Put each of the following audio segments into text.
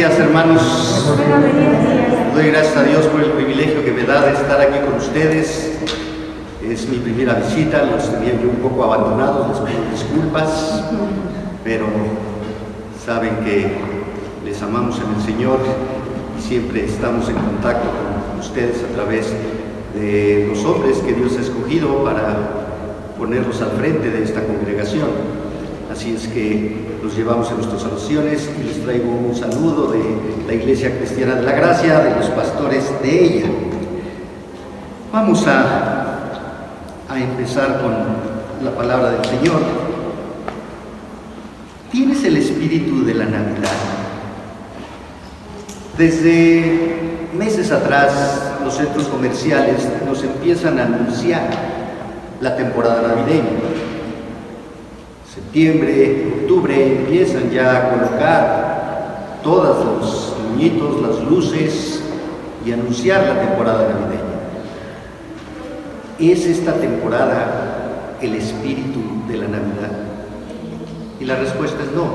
días, hermanos. Doy gracias a Dios por el privilegio que me da de estar aquí con ustedes. Es mi primera visita, los tenía yo un poco abandonados, les pido disculpas, pero saben que les amamos en el Señor y siempre estamos en contacto con ustedes a través de los hombres que Dios ha escogido para ponerlos al frente de esta congregación. Así es que los llevamos en nuestras oraciones y les traigo un saludo de la Iglesia Cristiana de la Gracia, de los pastores de ella. Vamos a empezar con la palabra del Señor. ¿Tienes el espíritu de la Navidad? Desde meses atrás, los centros comerciales nos empiezan a anunciar la temporada navideña. Septiembre, octubre, empiezan ya a colocar todos los muñitos, las luces y anunciar la temporada navideña. ¿Es esta temporada el espíritu de la Navidad? Y la respuesta es no.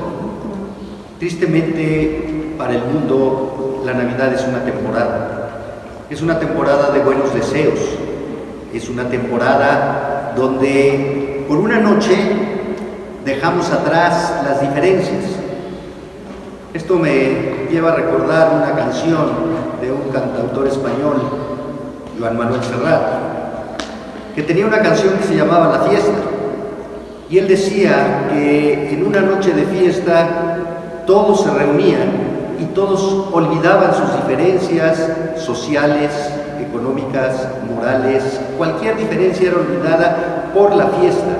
Tristemente, para el mundo, la Navidad es una temporada. Es una temporada de buenos deseos. Es una temporada donde por una noche dejamos atrás las diferencias. Esto me lleva a recordar una canción de un cantautor español, Joan Manuel Serrat, que tenía una canción que se llamaba La Fiesta, y él decía que en una noche de fiesta todos se reunían y todos olvidaban sus diferencias sociales, económicas, morales. Cualquier diferencia era olvidada por la fiesta,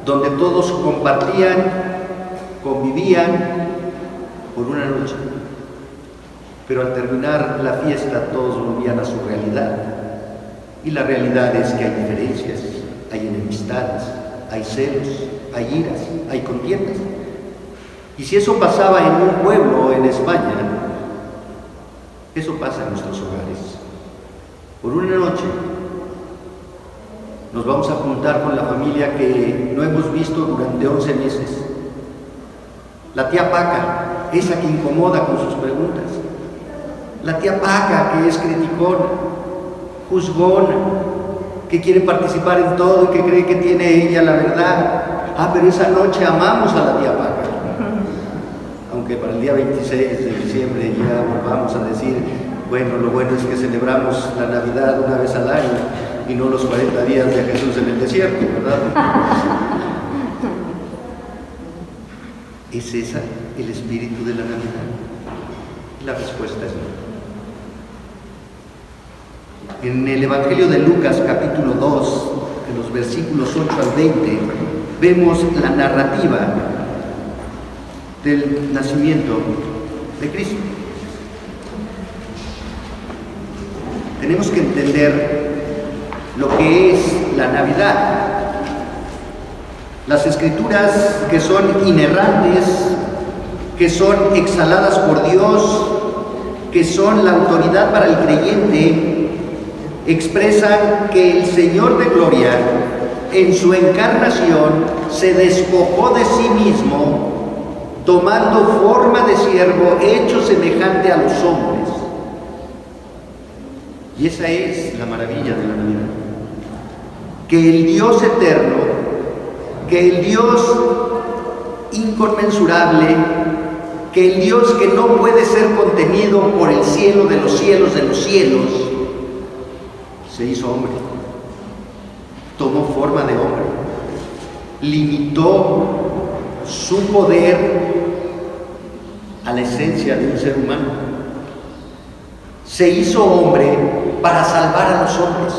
donde todos compartían, convivían por una noche. Pero al terminar la fiesta todos volvían a su realidad. Y la realidad es que hay diferencias, hay enemistades, hay celos, hay iras, hay contiendas. Y si eso pasaba en un pueblo en España, eso pasa en nuestros hogares. Por una noche nos vamos a juntar con la familia que no hemos visto durante 11 meses. La tía Paca, esa que incomoda con sus preguntas. La tía Paca, que es criticona, juzgona, que quiere participar en todo y que cree que tiene ella la verdad. Pero esa noche amamos a la tía Paca. Aunque para el día 26 de diciembre ya volvamos a decir, bueno, lo bueno es que celebramos la Navidad una vez al año y no los 40 días de Jesús en el desierto, ¿verdad? ¿Es esa el espíritu de la Navidad? La respuesta es no. En el Evangelio de Lucas, capítulo 2, en los versículos 8 al 20, vemos la narrativa del nacimiento de Cristo. Tenemos que entender lo que es la Navidad. Las escrituras que son inerrantes, que son exhaladas por Dios, que son la autoridad para el creyente, expresan que el Señor de Gloria, en su encarnación, se despojó de sí mismo, tomando forma de siervo, hecho semejante a los hombres. Y esa es la maravilla de la Navidad. Que el Dios eterno, que el Dios inconmensurable, que el Dios que no puede ser contenido por el cielo de los cielos, se hizo hombre, tomó forma de hombre, limitó su poder a la esencia de un ser humano. Se hizo hombre para salvar a los hombres.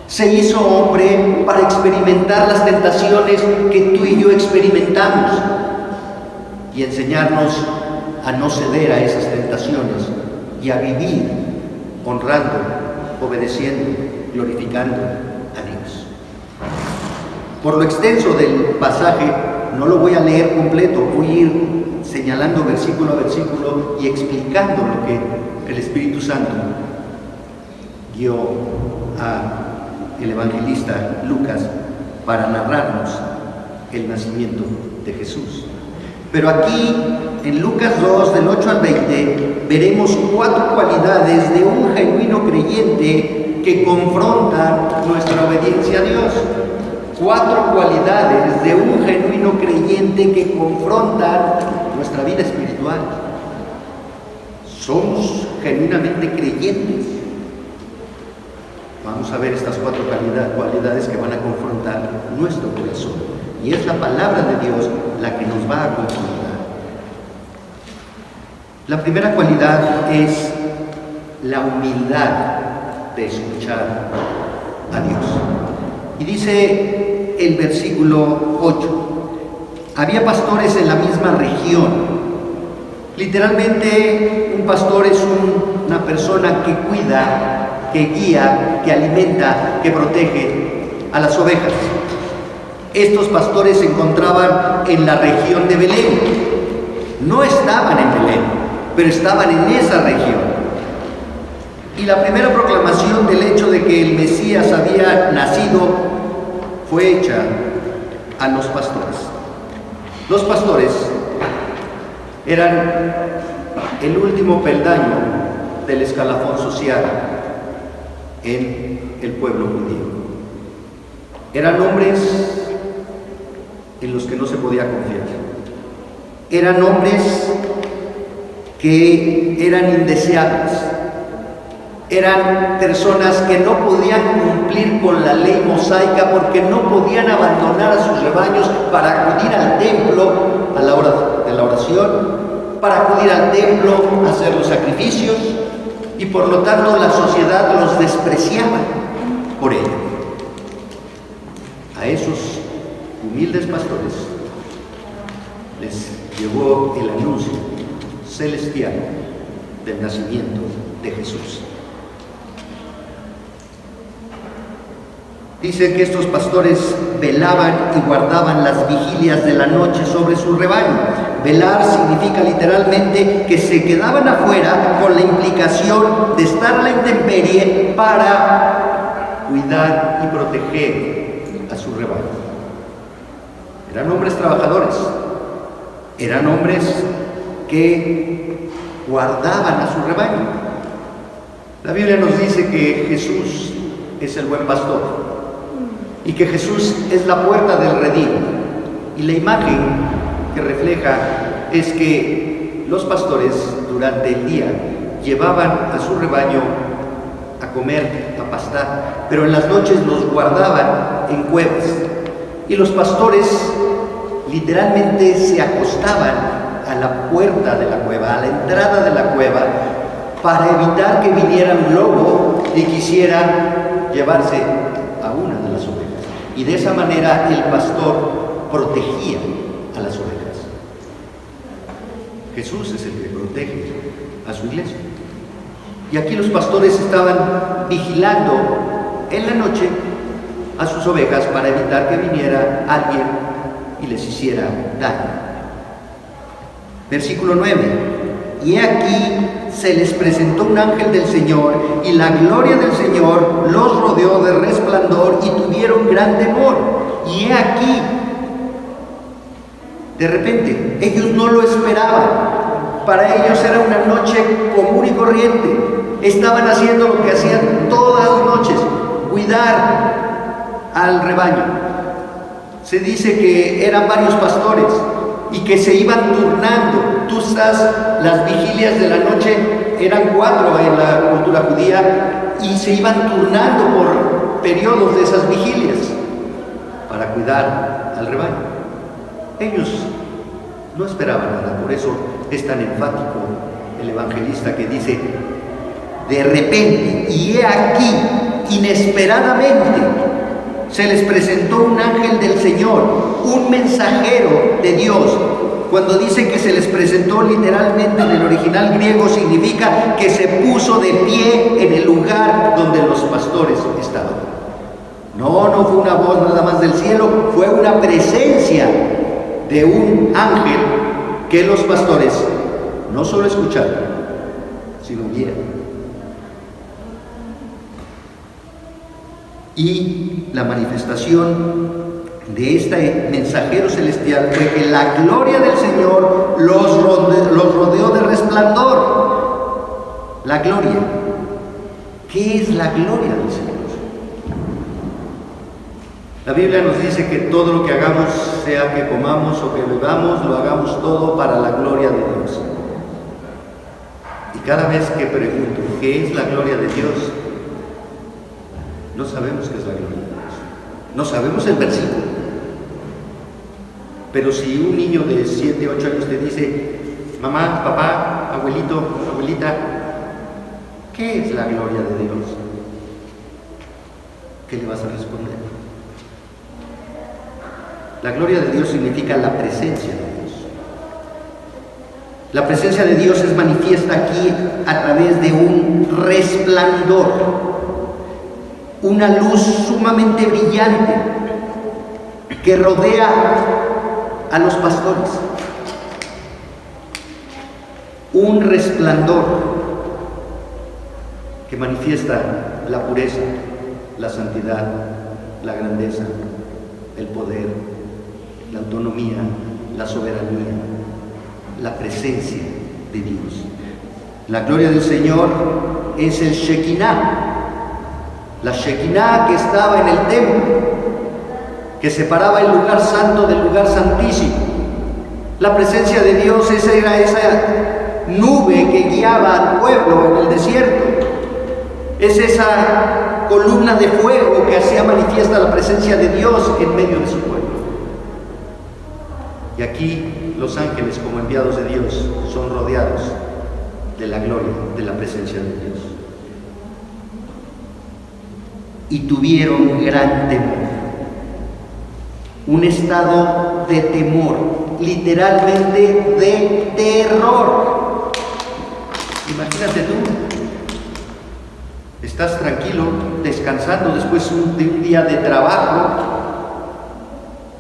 Se hizo hombre para experimentar las tentaciones que tú y yo experimentamos y enseñarnos a no ceder a esas tentaciones y a vivir honrando, obedeciendo, glorificando a Dios. Por lo extenso del pasaje, no lo voy a leer completo, voy a ir señalando versículo a versículo y explicando lo que el Espíritu Santo guió a el evangelista Lucas para narrarnos el nacimiento de Jesús. Pero aquí en Lucas 2, del 8 al 20, veremos 4 cualidades de un genuino creyente que confrontan nuestra obediencia a Dios. 4 cualidades de un genuino creyente que confrontan nuestra vida espiritual. Somos genuinamente creyentes. Vamos a ver estas 4 cualidades que van a confrontar nuestro corazón. Y es la palabra de Dios la que nos va a confrontar. La primera cualidad es la humildad de escuchar a Dios. Y dice el versículo 8, había pastores en la misma región. Literalmente, un pastor es una persona que cuida, que guía, que alimenta, que protege a las ovejas. Estos pastores se encontraban en la región de Belén. No estaban en Belén, pero estaban en esa región. Y la primera proclamación del hecho de que el Mesías había nacido fue hecha a los pastores. Los pastores eran el último peldaño del escalafón social en el pueblo judío. Eran hombres en los que no se podía confiar. Eran hombres que eran indeseables. Eran personas que no podían cumplir con la ley mosaica porque no podían abandonar a sus rebaños para acudir al templo a la hora de la oración, para acudir al templo a hacer los sacrificios, y por lo tanto la sociedad los despreciaba por ello. A esos humildes pastores les llegó el anuncio celestial del nacimiento de Jesús. Dice que estos pastores velaban y guardaban las vigilias de la noche sobre su rebaño. Velar significa literalmente que se quedaban afuera con la implicación de estar a la intemperie para cuidar y proteger a su rebaño. Eran hombres trabajadores, eran hombres que guardaban a su rebaño. La Biblia nos dice que Jesús es el buen pastor y que Jesús es la puerta del redil, y la imagen que refleja es que los pastores durante el día llevaban a su rebaño a comer, a pastar, pero en las noches los guardaban en cuevas, y los pastores literalmente se acostaban a la puerta de la cueva, a la entrada de la cueva, para evitar que viniera un lobo y quisiera llevarse a una de las ovejas. Y de esa manera el pastor protegía a las ovejas. Jesús es el que protege a su iglesia. Y aquí los pastores estaban vigilando en la noche a sus ovejas para evitar que viniera alguien y les hiciera daño. Versículo 9. Y aquí se les presentó un ángel del Señor, y la gloria del Señor los rodeó de resplandor, y tuvieron gran temor. Y he aquí, de repente, ellos no lo esperaban. Para ellos era una noche común y corriente. Estaban haciendo lo que hacían todas las noches: cuidar al rebaño. Se dice que eran varios pastores y que se iban turnando. Tú estás, las vigilias de la noche eran 4 en la cultura judía, y se iban turnando por periodos de esas vigilias para cuidar al rebaño. Ellos no esperaban nada, por eso es tan enfático el evangelista que dice: de repente, y he aquí, inesperadamente, se les presentó un ángel del Señor, un mensajero de Dios. Cuando dice que se les presentó, literalmente en el original griego significa que se puso de pie en el lugar donde los pastores estaban. No fue una voz nada más del cielo, fue una presencia de un ángel que los pastores no solo escucharon, sino vieron. Y la manifestación de este mensajero celestial fue que la gloria del Señor los rodeó de resplandor. La gloria. ¿Qué es la gloria del Señor? La Biblia nos dice que todo lo que hagamos, sea que comamos o que bebamos, lo hagamos todo para la gloria de Dios. Y cada vez que pregunto, ¿qué es la gloria de Dios? No sabemos qué es la gloria de Dios. No sabemos el versículo. Pero si un niño de 7, 8 años te dice, mamá, papá, abuelito, abuelita, ¿qué es la gloria de Dios? ¿Qué le vas a responder? La gloria de Dios significa la presencia de Dios. La presencia de Dios es manifiesta aquí a través de un resplandor, una luz sumamente brillante que rodea a los pastores. Un resplandor que manifiesta la pureza, la santidad, la grandeza, el poder, la autonomía, la soberanía, la presencia de Dios. La gloria del Señor es el Shekinah, la Shekinah que estaba en el templo, que separaba el lugar santo del lugar santísimo. La presencia de Dios era esa nube que guiaba al pueblo en el desierto. Es esa columna de fuego que hacía manifiesta la presencia de Dios en medio de su pueblo. Y aquí los ángeles, como enviados de Dios, son rodeados de la gloria, de la presencia de Dios. Y tuvieron gran temor. Un estado de temor, literalmente de terror. Imagínate tú, estás tranquilo, descansando después de un día de trabajo,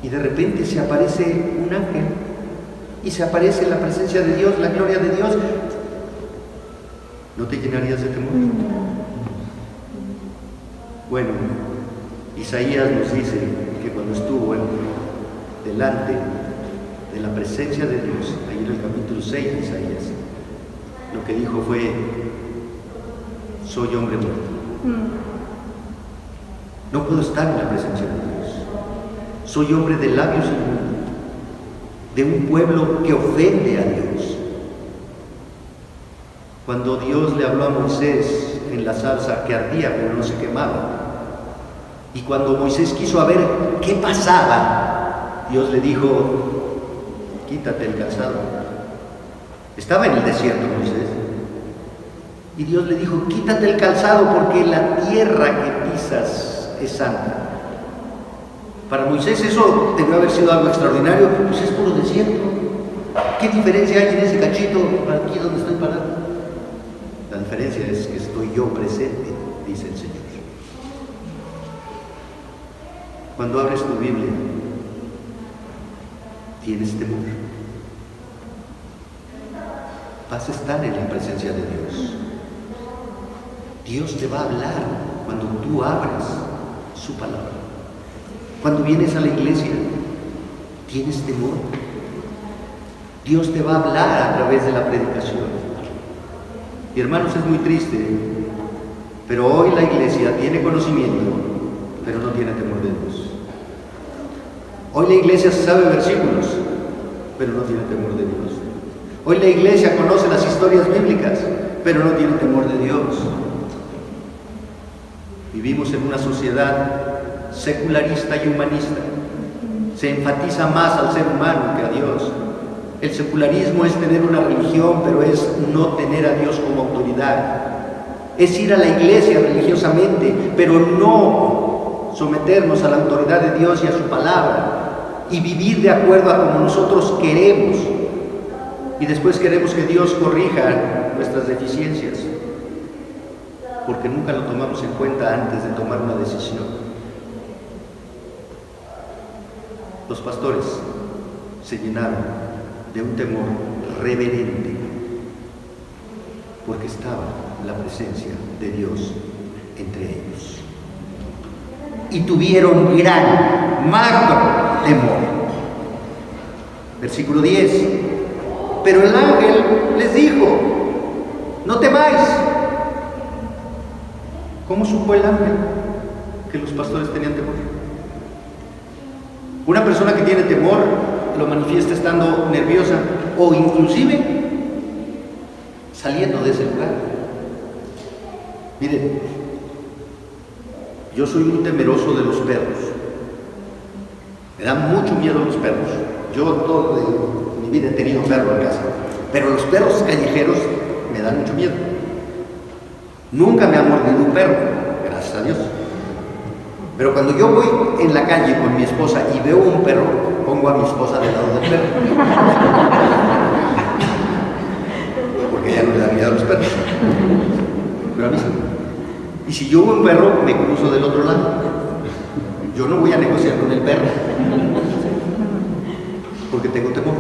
y de repente se aparece un ángel, y se aparece la presencia de Dios, la gloria de Dios. ¿No te llenarías de temor? Bueno, Isaías nos dice que cuando estuvo delante de la presencia de Dios, ahí en el capítulo 6 de Isaías, lo que dijo fue: soy hombre muerto. No puedo estar en la presencia de Dios. Soy hombre de labios inmundos, de un pueblo que ofende a Dios. Cuando Dios le habló a Moisés en la zarza que ardía pero no se quemaba, y cuando Moisés quiso saber qué pasaba, Dios le dijo: quítate el calzado. Estaba en el desierto Moisés, y Dios le dijo: quítate el calzado porque la tierra que pisas es santa. Para Moisés eso debió haber sido algo extraordinario, pues es puro desierto. ¿Qué diferencia hay en ese cachito aquí donde estoy parado? La diferencia es que estoy yo presente, dice el Señor. Cuando abres tu Biblia, tienes temor. Vas a estar en la presencia de Dios. Dios te va a hablar cuando tú abres su palabra. Cuando vienes a la iglesia, tienes temor. Dios te va a hablar a través de la predicación. Y hermanos, es muy triste, pero hoy la iglesia tiene conocimiento, pero no tiene temor de Dios. Hoy la iglesia sabe versículos, pero no tiene temor de Dios. Hoy la iglesia conoce las historias bíblicas, pero no tiene temor de Dios. Vivimos en una sociedad secularista y humanista. Se enfatiza más al ser humano que a Dios. El secularismo es tener una religión, pero es no tener a Dios como autoridad. Es ir a la iglesia religiosamente, pero no someternos a la autoridad de Dios y a su palabra, y vivir de acuerdo a como nosotros queremos. Y después queremos que Dios corrija nuestras deficiencias, porque nunca lo tomamos en cuenta antes de tomar una decisión. Los pastores se llenaron de un temor reverente, porque estaba la presencia de Dios entre ellos. y tuvieron gran, magro temor. Versículo 10. Pero el ángel les dijo: no temáis. ¿Cómo supo el ángel que los pastores tenían temor? Una persona que tiene temor lo manifiesta estando nerviosa o inclusive saliendo de ese lugar. Miren, yo soy muy temeroso de los perros. Me dan mucho miedo los perros. Yo toda mi vida he tenido perro en casa, pero los perros callejeros me dan mucho miedo. Nunca me ha mordido un perro, gracias a Dios. Pero cuando yo voy en la calle con mi esposa y veo un perro, pongo a mi esposa del lado del perro. Porque ella no le da miedo a los perros. Pero a mí sí. Y si yo veo un perro, me cruzo del otro lado. Yo no voy a negociar con el perro. Porque tengo temor.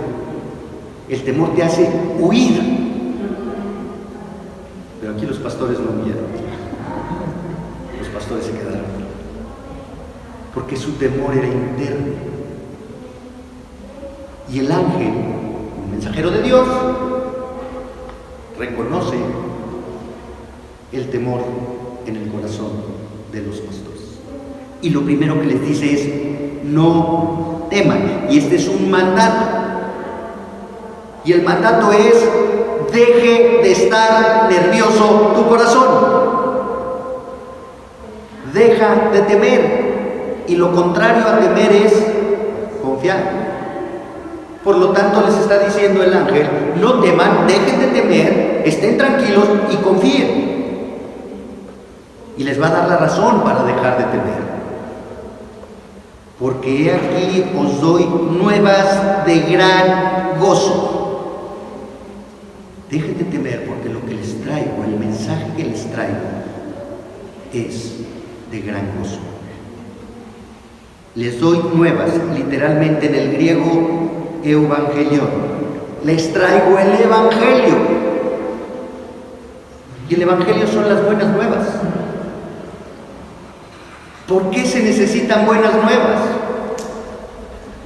El temor te hace huir. Pero aquí los pastores no huyeron. Los pastores se quedaron. Porque su temor era interno. Y el ángel, un mensajero de Dios, reconoce el temor en el corazón de los pastores. Y lo primero que les dice es: no teman. Y este es un mandato. Y el mandato es: deje de estar nervioso tu corazón. Deja de temer. Y lo contrario a temer es confiar. Por lo tanto, les está diciendo el ángel: no teman, dejen de temer, estén tranquilos y confíen. Y les va a dar la razón para dejar de temer. Porque he aquí os doy nuevas de gran gozo. Dejen de temer, porque lo que les traigo, el mensaje que les traigo, es de gran gozo. Les doy nuevas, literalmente en el griego, evangelion. Les traigo el evangelio. Y el evangelio son las buenas nuevas. ¿Por qué se necesitan buenas nuevas?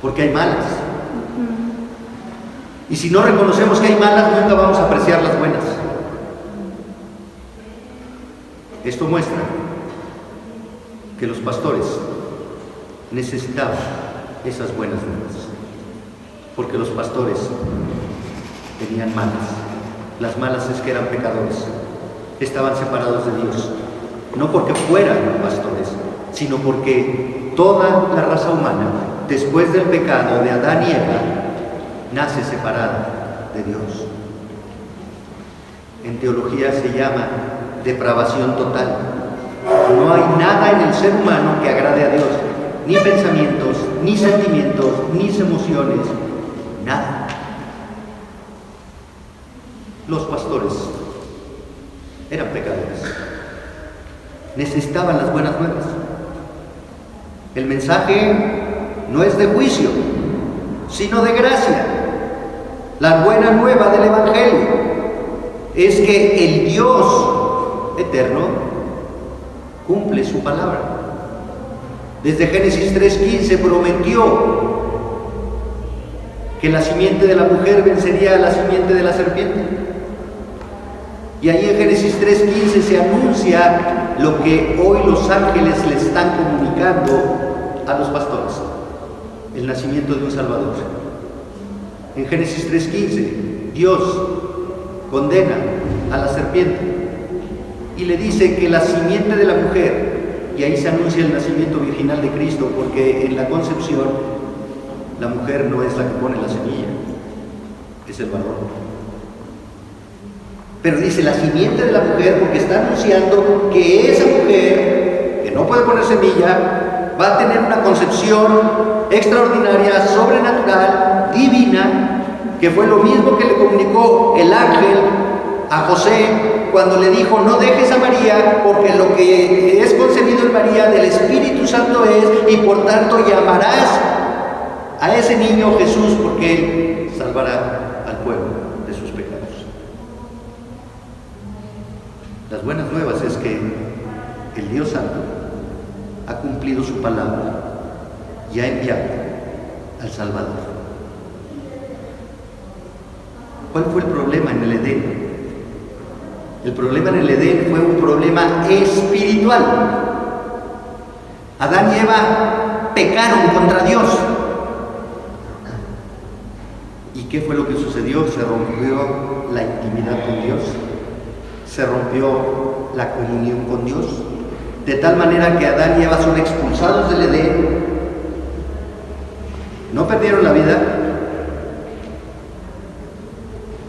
Porque hay malas. Y si no reconocemos que hay malas, nunca vamos a apreciar las buenas. Esto muestra que los pastores necesitaban esas buenas nuevas, porque los pastores tenían malas. Las malas es que eran pecadores, estaban separados de Dios, no porque fueran pastores, sino porque toda la raza humana, después del pecado de Adán y Eva, nace separada de Dios. En teología se llama depravación total. No hay nada en el ser humano que agrade a Dios, ni pensamientos, ni sentimientos, ni emociones, nada. Los pastores eran pecadores, necesitaban las buenas nuevas. El mensaje no es de juicio, sino de gracia. La buena nueva del evangelio es que el Dios eterno cumple su palabra. Desde Génesis 3:15 prometió que la simiente de la mujer vencería a la simiente de la serpiente. Y ahí en Génesis 3:15 se anuncia lo que hoy los ángeles le están comunicando a los pastores: el nacimiento de un Salvador. En Génesis 3:15 Dios condena a la serpiente y le dice que la simiente de la mujer, y ahí se anuncia el nacimiento virginal de Cristo, porque en la concepción la mujer no es la que pone la semilla, es el varón. Pero dice la simiente de la mujer, porque está anunciando que esa mujer, que no puede poner semilla, va a tener una concepción extraordinaria, sobrenatural, divina, que fue lo mismo que le comunicó el ángel a José cuando le dijo: no dejes a María, porque lo que es concebido en María del Espíritu Santo es, y por tanto llamarás a ese niño Jesús, porque él salvará al pueblo de sus pecados. Las buenas nuevas es que el Dios Santo ha cumplido su palabra y ha enviado al Salvador. ¿Cuál fue el problema en el Edén? El problema en el Edén fue un problema espiritual. Adán y Eva pecaron contra Dios. ¿Y qué fue lo que sucedió? Se rompió la intimidad con Dios, se rompió la comunión con Dios, de tal manera que Adán y Eva son expulsados del Edén. No perdieron la vida.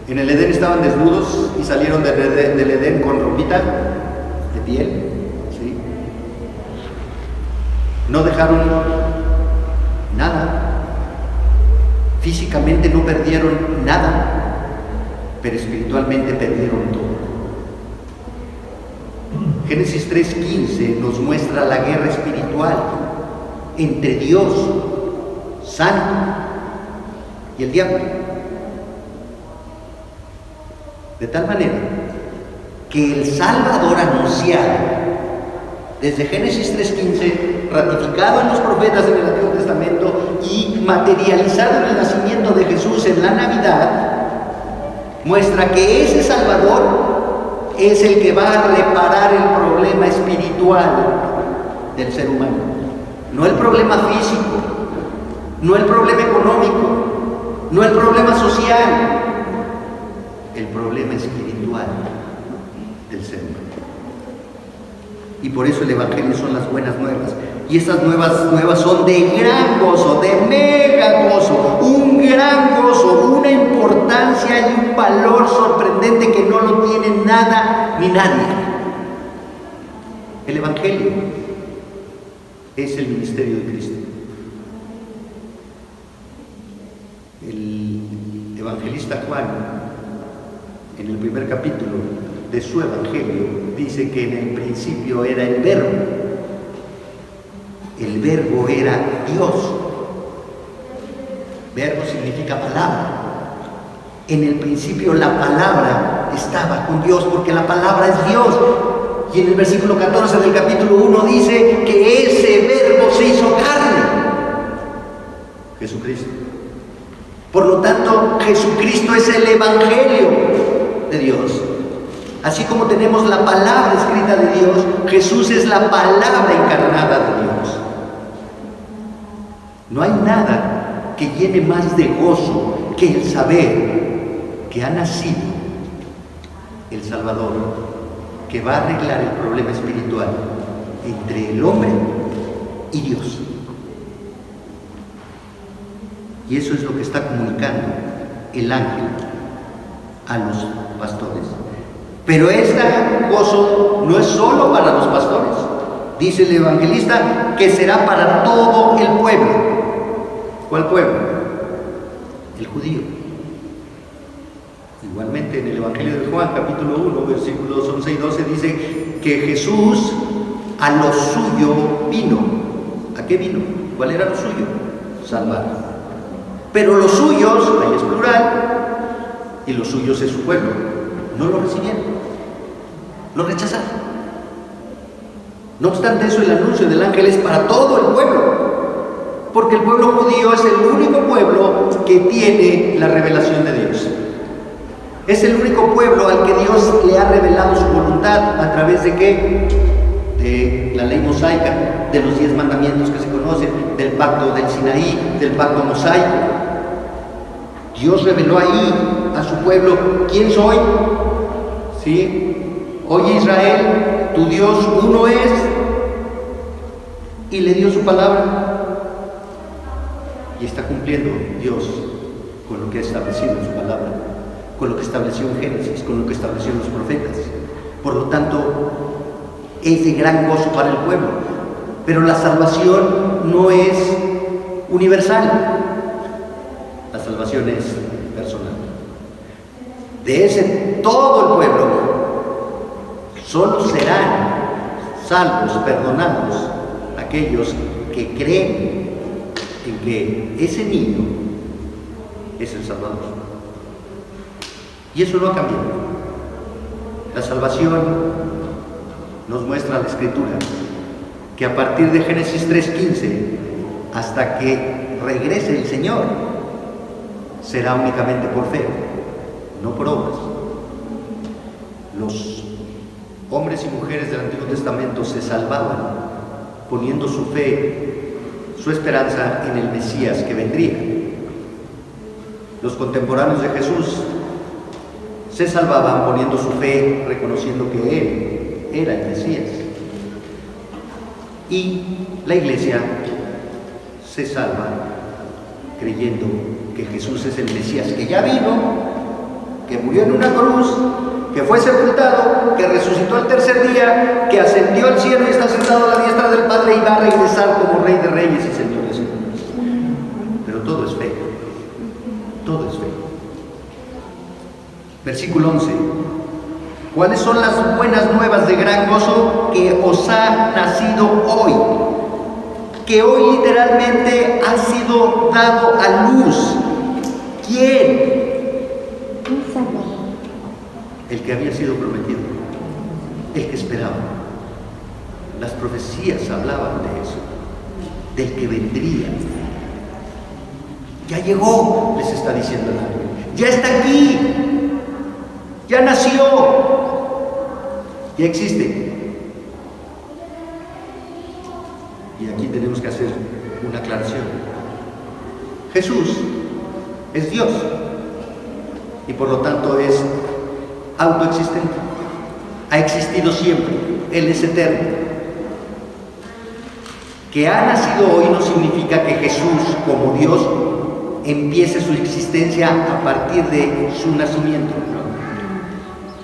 En el Edén estaban desnudos y salieron del Edén con ropita de piel, ¿sí? No dejaron nada. Físicamente no perdieron nada, pero espiritualmente perdieron todo. Génesis 3:15 nos muestra la guerra espiritual entre Dios Santo y el diablo. De tal manera que el Salvador anunciado desde Génesis 3:15, ratificado en los profetas en el Antiguo Testamento y materializado en el nacimiento de Jesús en la Navidad, muestra que ese Salvador es el que va a reparar el problema espiritual del ser humano. No el problema físico, no el problema económico, no el problema social, el problema espiritual del ser humano. Y por eso el Evangelio son las buenas nuevas. Y estas nuevas son de gran gozo, de mega gozo, un gran gozo, una importancia y un valor sorprendente que no lo tiene nada ni nadie. El Evangelio es el ministerio de Cristo. El evangelista Juan, en el primer capítulo de su Evangelio, dice que en el principio era el Verbo. El Verbo era Dios. Verbo significa palabra. En el principio la palabra estaba con Dios, porque la palabra es Dios. Y en el versículo 14 del capítulo 1 dice que ese Verbo se hizo carne. Jesucristo. Por lo tanto, Jesucristo es el Evangelio de Dios. Así como tenemos la palabra escrita de Dios, Jesús es la palabra encarnada de Dios. No hay nada que llene más de gozo que el saber que ha nacido el Salvador, que va a arreglar el problema espiritual entre el hombre y Dios. Y eso es lo que está comunicando el ángel a los pastores. Pero este gozo no es solo para los pastores. Dice el evangelista que será para todo el pueblo. ¿Cuál pueblo? El judío. Igualmente en el Evangelio de Juan, capítulo 1, versículos 11 y 12, dice que Jesús a lo suyo vino. ¿A qué vino? ¿Cuál era lo suyo? Salvar. Pero los suyos, ahí es plural, y los suyos es su pueblo, no lo recibieron, lo rechazaron. No obstante eso, el anuncio del ángel es para todo el pueblo, porque el pueblo judío es el único pueblo que tiene la revelación de Dios. Es el único pueblo al que Dios le ha revelado su voluntad. ¿A través de qué? De la ley mosaica, de los 10 mandamientos que se conocen, del pacto del Sinaí, del pacto mosaico. Dios reveló ahí a su pueblo: ¿quién soy? ¿Sí? Oye Israel, tu Dios uno es. Y le dio su palabra. Y está cumpliendo Dios con lo que ha establecido en su palabra, con lo que estableció en Génesis, con lo que estableció en los profetas. Por lo tanto, es de gran gozo para el pueblo. Pero la salvación no es universal. La salvación es personal. De ese todo el pueblo solo serán salvos, perdonados, aquellos que creen en que ese niño es el Salvador. Y eso no ha cambiado. La salvación nos muestra la Escritura que a partir de Génesis 3:15 hasta que regrese el Señor será únicamente por fe, no por obras. Los hombres y mujeres del Antiguo Testamento se salvaban poniendo su fe, su esperanza en el Mesías que vendría. Los contemporáneos de Jesús se salvaban poniendo su fe, reconociendo que Él era el Mesías. Y la Iglesia se salva creyendo que Jesús es el Mesías que ya vino, que murió en una cruz, que fue sepultado, que resucitó al tercer día, que ascendió al cielo y está sentado a la diestra del Padre y va a regresar como Rey de Reyes y Señor de Señores. Pero todo es fe, todo es fe. Versículo 11. ¿Cuáles son las buenas nuevas de gran gozo? Que os ha nacido hoy, que hoy literalmente ha sido dado a luz. ¿Quién? El que había sido prometido, el que esperaba. Las profecías hablaban de eso, del que vendría. Ya llegó, les está diciendo el ángel. Ya está aquí, ya nació, ya existe. Y aquí tenemos que hacer una aclaración. Jesús es Dios y por lo tanto es autoexistente. Ha existido siempre. Él es eterno. Que ha nacido hoy no significa que Jesús, como Dios, empiece su existencia a partir de su nacimiento.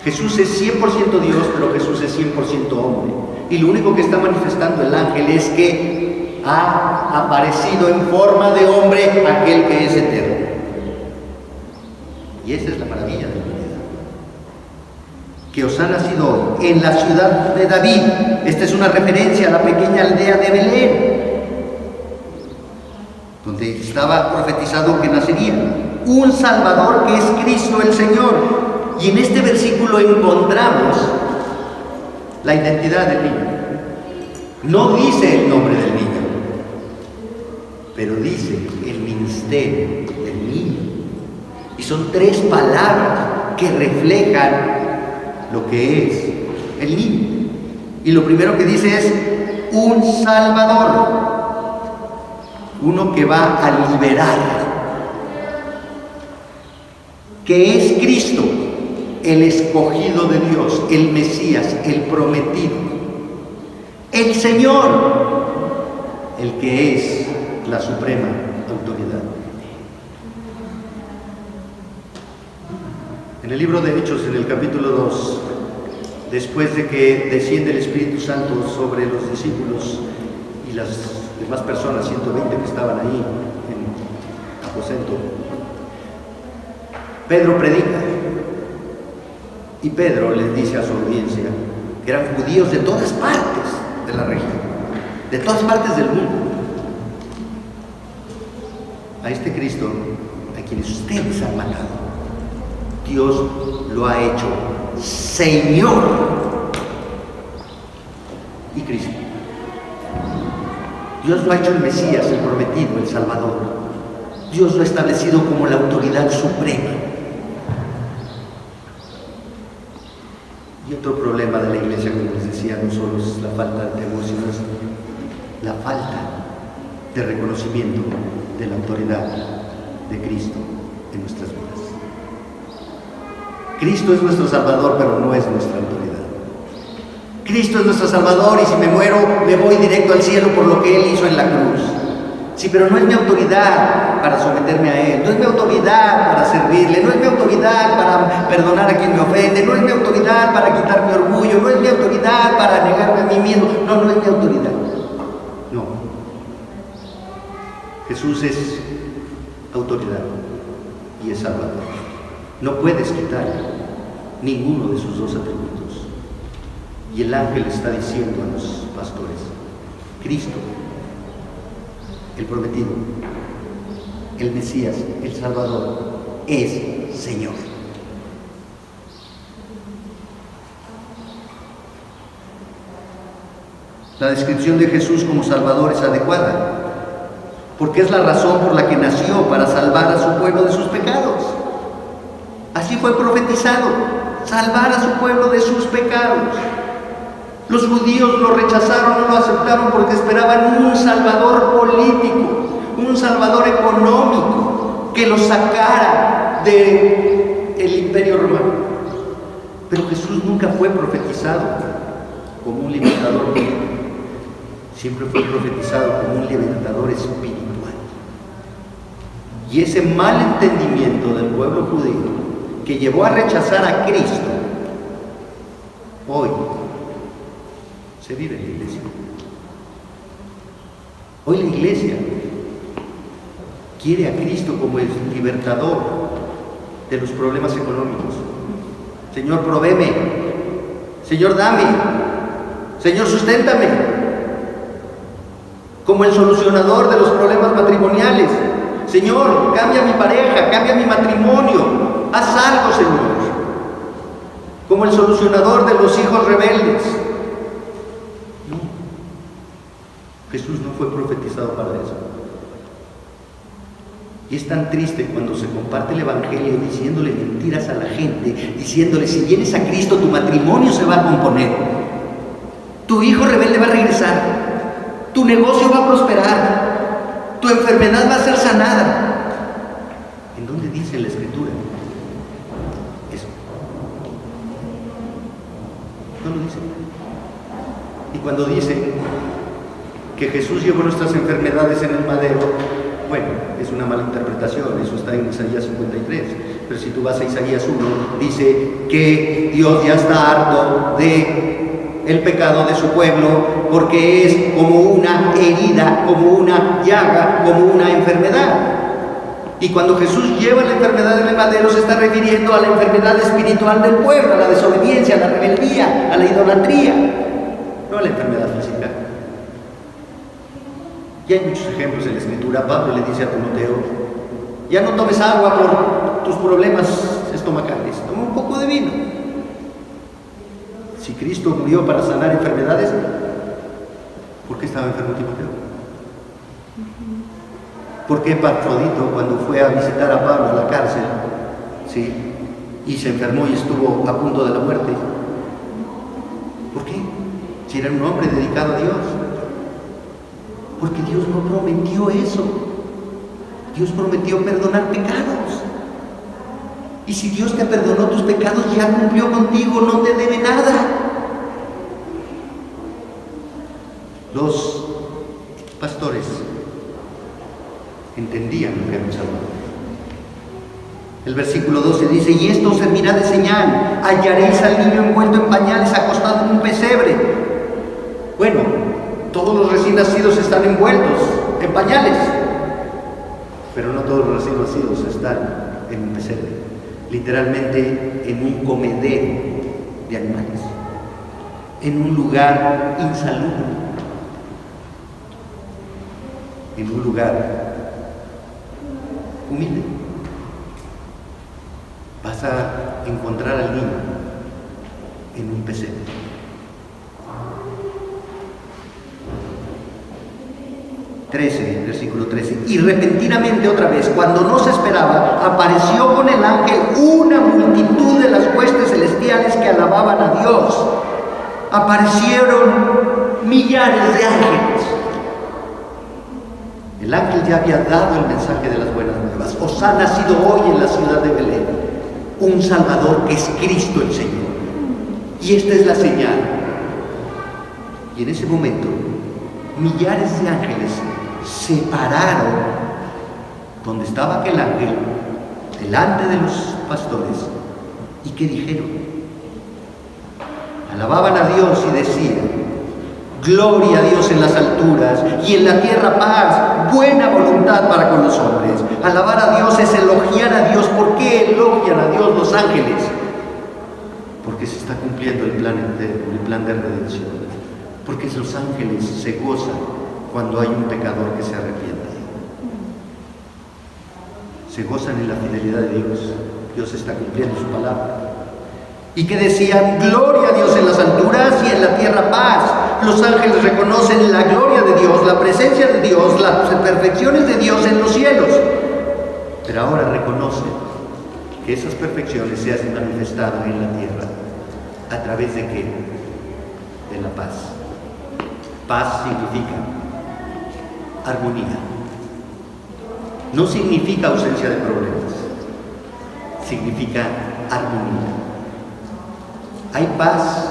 Jesús es 100% Dios, pero Jesús es 100% hombre. Y lo único que está manifestando el ángel es que ha aparecido en forma de hombre aquel que es eterno. Y esa es la maravilla de la vida. Que os ha nacido hoy en la ciudad de David. Esta es una referencia a la pequeña aldea de Belén, donde estaba profetizado que nacería un Salvador que es Cristo el Señor. Y en este versículo encontramos la identidad del niño. No dice el nombre del niño, pero dice el ministerio del niño. Y son 3 palabras que reflejan lo que es el niño. Y lo primero que dice es un Salvador, uno que va a liberar, que es Cristo, el escogido de Dios, el Mesías, el prometido, el Señor, el que es la suprema autoridad. En el libro de Hechos, en el capítulo 2, después de que desciende el Espíritu Santo sobre los discípulos y las demás personas, 120 que estaban ahí en aposento, Pedro predica. Y Pedro les dice a su audiencia, que eran judíos de todas partes de la región, de todas partes del mundo, a este Cristo, a quienes ustedes han matado, Dios lo ha hecho Señor y Cristo. Dios lo ha hecho el Mesías, el prometido, el Salvador. Dios lo ha establecido como la autoridad suprema. Y otro problema de la iglesia, como les decía, no solo es la falta de temor, sino es la falta de reconocimiento de la autoridad de Cristo en nuestras vidas. Cristo es nuestro Salvador, pero no es nuestra autoridad. Cristo es nuestro Salvador y si me muero, me voy directo al cielo por lo que Él hizo en la cruz. Sí, pero no es mi autoridad para someterme a Él, no es mi autoridad para servirle, no es mi autoridad para perdonar a quien me ofende, no es mi autoridad para quitar mi orgullo, no es mi autoridad para negarme a mí mismo, no es mi autoridad. No. Jesús es autoridad y es Salvador. No puedes quitar ninguno de sus 2 atributos. Y el ángel está diciendo a los pastores, Cristo, el prometido, el Mesías, el Salvador, es Señor. La descripción de Jesús como Salvador es adecuada, porque es la razón por la que nació, para salvar a su pueblo de sus pecados. Así fue profetizado, salvar a su pueblo de sus pecados. Los judíos lo rechazaron, no lo aceptaron porque esperaban un salvador político, un salvador económico que los sacara del imperio romano. Pero Jesús nunca fue profetizado como un libertador político, siempre fue profetizado como un libertador espiritual. Y ese mal entendimiento del pueblo judío que llevó a rechazar a Cristo, hoy se vive en la iglesia. Hoy la iglesia quiere a Cristo como el libertador de los problemas económicos. Señor, provéeme. Señor, dame. Señor, susténtame. Como el solucionador de los problemas matrimoniales. Señor, cambia mi pareja, cambia mi matrimonio. Haz algo, Señor. Como el solucionador de los hijos rebeldes. No. Jesús no fue profetizado para eso. Y es tan triste cuando se comparte el Evangelio diciéndole mentiras a la gente, diciéndole: si vienes a Cristo, tu matrimonio se va a componer, tu hijo rebelde va a regresar, tu negocio va a prosperar, tu enfermedad va a ser sanada. ¿En dónde dice la Escritura eso? No lo dice. Y cuando dice que Jesús llevó nuestras enfermedades en el madero, bueno, es una mala interpretación, eso está en Isaías 53, pero si tú vas a Isaías 1, dice que Dios ya está harto de el pecado de su pueblo, porque es como una herida, como una llaga, como una enfermedad. Y cuando Jesús lleva la enfermedad en el madero, se está refiriendo a la enfermedad espiritual del pueblo, a la desobediencia, a la rebeldía, a la idolatría, no a la enfermedad física. Y hay muchos ejemplos en la Escritura. Pablo le dice a Timoteo: ya no tomes agua por tus problemas estomacales, toma un poco de vino. Si Cristo murió para sanar enfermedades, ¿por qué estaba enfermo Timoteo? ¿Por qué Epafrodito, cuando fue a visitar a Pablo a la cárcel, sí, y se enfermó y estuvo a punto de la muerte? ¿Por qué? Si era un hombre dedicado a Dios. Porque Dios no prometió eso. Dios prometió perdonar pecados. Y si Dios te perdonó tus pecados, ya cumplió contigo, no te debe nada. Los pastores entendían lo que era un Salvador. El versículo 12 dice: y esto servirá de señal, hallaréis al niño envuelto en pañales, acostado en un pesebre. Bueno, todos los recién nacidos están envueltos en pañales, pero no todos los recién nacidos están en un pesebre, literalmente en un comedero de animales, en un lugar insalubre, en un lugar humilde. Vas a encontrar al niño en un pesebre. Versículo 13. Y repentinamente, otra vez, cuando no se esperaba, apareció con el ángel una multitud de las huestes celestiales que alababan a Dios. Aparecieron millares de ángeles. El ángel ya había dado el mensaje de las buenas nuevas. Os ha nacido hoy en la ciudad de Belén un Salvador, que es Cristo el Señor. Y esta es la señal. Y en ese momento, millares de ángeles se pararon donde estaba aquel ángel, delante de los pastores. ¿Y qué dijeron? Alababan a Dios y decían: gloria a Dios en las alturas y en la tierra paz, buena voluntad para con los hombres. Alabar a Dios es elogiar a Dios. ¿Por qué elogian a Dios los ángeles? Porque se está cumpliendo el plan entero, el plan de redención. Porque los ángeles se gozan cuando hay un pecador que se arrepiente. Se gozan en la fidelidad de Dios. Dios está cumpliendo su palabra. Y que decían: gloria a Dios en las alturas y en la tierra paz. los ángeles reconocen la gloria de Dios, la presencia de Dios, las perfecciones de Dios en los cielos. Pero ahora reconocen que esas perfecciones se han manifestado en la tierra. ¿A través de qué? De la paz. Paz significa armonía. No significa ausencia de problemas. Significa armonía. Hay paz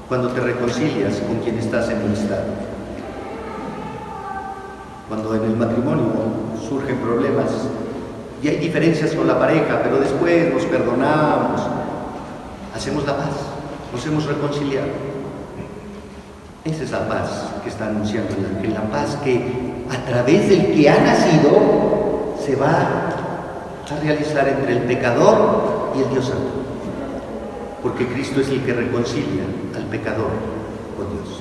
cuando te reconcilias con quien estás enemistado. Cuando en el matrimonio surgen problemas y hay diferencias con la pareja, pero después nos perdonamos, hacemos la paz, nos hemos reconciliado. Esa es la paz que está anunciando el ángel, la paz que a través del que ha nacido se va a realizar entre el pecador y el Dios Santo. Porque Cristo es el que reconcilia al pecador con Dios.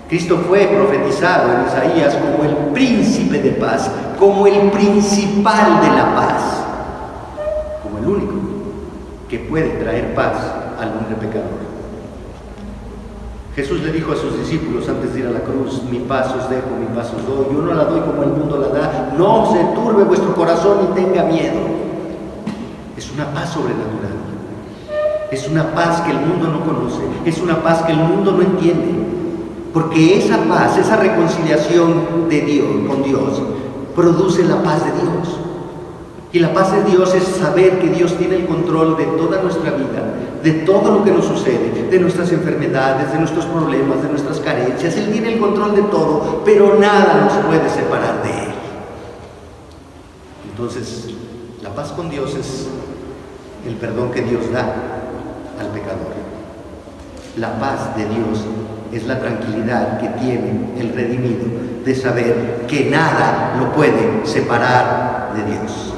Cristo fue profetizado en Isaías como el príncipe de paz, como el principal de la paz, como el único que puede traer paz al hombre pecador. Jesús le dijo a sus discípulos antes de ir a la cruz: mi paz os dejo, mi paz os doy, yo no la doy como el mundo la da, no se turbe vuestro corazón ni tenga miedo. Es una paz sobrenatural, es una paz que el mundo no conoce, es una paz que el mundo no entiende, porque esa paz, esa reconciliación de Dios con Dios, produce la paz de Dios. Y la paz de Dios es saber que Dios tiene el control de toda nuestra vida, de todo lo que nos sucede, de nuestras enfermedades, de nuestros problemas, de nuestras carencias. Él tiene el control de todo, pero nada nos puede separar de Él. Entonces, la paz con Dios es el perdón que Dios da al pecador. La paz de Dios es la tranquilidad que tiene el redimido de saber que nada lo puede separar de Dios.